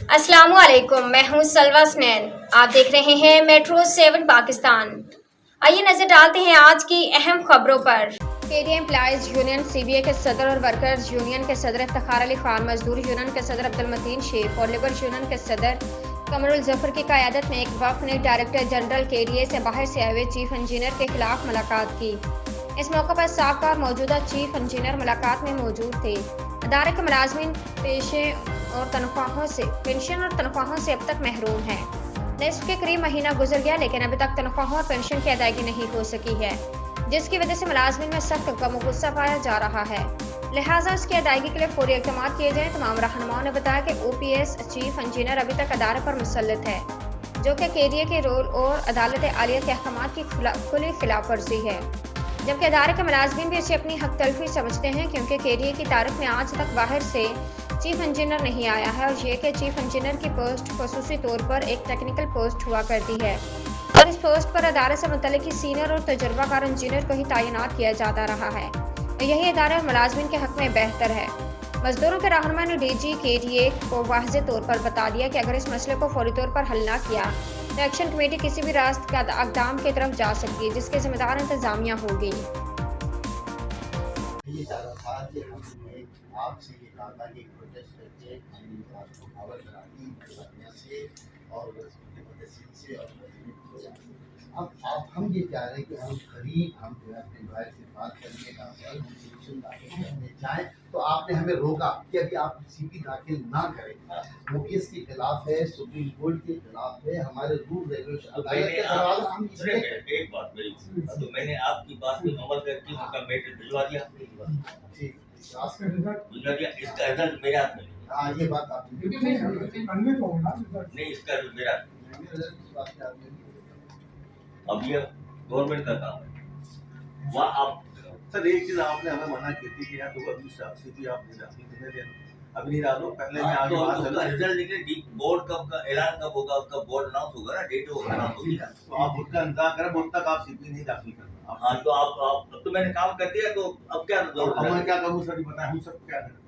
अस्सलामुअलैकुम, मैं हूं सलवा स्नैन। आप देख रहे हैं मेट्रो 7 पाकिस्तान। आइए नजर डालते हैं आज की अहम खबरों पर। केडीए एम्प्लॉइज यूनियन, सीबीए के सदर और वर्कर्स यूनियन के सदर इफ्तिखार अली खान, मजदूर यूनियन के सदर अब्दुल मतीन शेख और लेबर यूनियन के सदर कमरुल जफर की क़यादत में एक वफ़द ने डायरेक्टर जनरल केडीए से बाहर से आए हुए चीफ इंजीनियर के खिलाफ मुलाकात की। इस मौके पर साबका और मौजूदा चीफ इंजीनियर मुलाकात में मौजूद थे। अदारे के मुलाजमीन पेंशन और तनख्वाहों से अब तक महरूम हैं। निस्फ के करीब महीना गुजर गया, लेकिन अभी तक तनख्वाहों और पेंशन की अदायगी नहीं हो सकी है, जिसकी वजह से मुलाजमीन में सख्त गम और गुस्सा पाया जा रहा है। लिहाजा इसकी अदायगी के लिए फौरी इक़दाम किए जाएं। तमाम रहनुमाओं ने बताया कि ओपीएस चीफ इंजीनियर अभी तक अदारे पर मुसल्लत है, जो कि केडीए के रोल और अदालत आलिया के अहकाम की खुली खिलाफ वर्जी है, जबकि अदारे के मुलाजमीन भी इसे अपनी हक तलफी समझते हैं, क्योंकि केडीए की तारीख में आज तक बाहर से चीफ इंजीनियर नहीं आया है और ये कि चीफ इंजीनियर की पोस्ट खसूसी तौर पर एक टेक्निकल पोस्ट हुआ करती है और इस पोस्ट पर अदारे से मुतल्लिक़ सीनियर और तजुर्बाकार इंजीनियर को ही तैनात किया जाता रहा है। यही अदारे और मुलाजमीन के हक में बेहतर है। मजदूरों के रहनुमा ने डीजी केडीए को वाज़ेह तौर पर बता दिया कि अगर इस मसले को फौरी तौर पर हल न किया तो एक्शन कमेटी किसी भी रास्त का इक़दाम की तरफ जा सकती है, जिसके जिम्मेदार इंतजामिया होगी। आपसे ये कहा था कि प्रोटेस्ट करके हम आपको खबर कराती से और से और अब हम ये चाह रहे हैं कि हम करीब हम जो है अपने भाई से बात करने का सोल्यूशन दाखिल करने चाहें, तो आपने हमें रोका कि अभी आप सीपी दाखिल ना करें। ओपीएस के खिलाफ है, सुप्रीम कोर्ट के खिलाफ है, हमारे रूल रेगुलेशन एक बात मेरी, तो मैंने आपकी बात पे अमल करके उनका मैटर भिजवा दिया। ठीक, इसका रिजल्ट मेरे हाथ में नहीं। हाँ, ये बात आप नहीं, इसका रिजल्ट मेरा अब ये गवर्नमेंट का काम है। वहाँ आप सर एक चीज आपने हमें मना की थी कि यार तो अभी सीपी आप नहीं दाखिल करने देना, अभी नहीं डालो, पहले मैं आगे बात उसका रिजल्ट निकले, बोर्ड कब का ऐलान कब होगा, उसका बोर्ड अनाउंस होगा ना, डेट होगा अनाउंस होगी ना, तो आप उसका इंतजार करें, उन तक आप सीपी नहीं दाखिल करना। हाँ, तो आप अब तो मैंने काम कर दिया, तो अब क्या मैं क्या करूँ सर, बताएं हम सब क्या करें।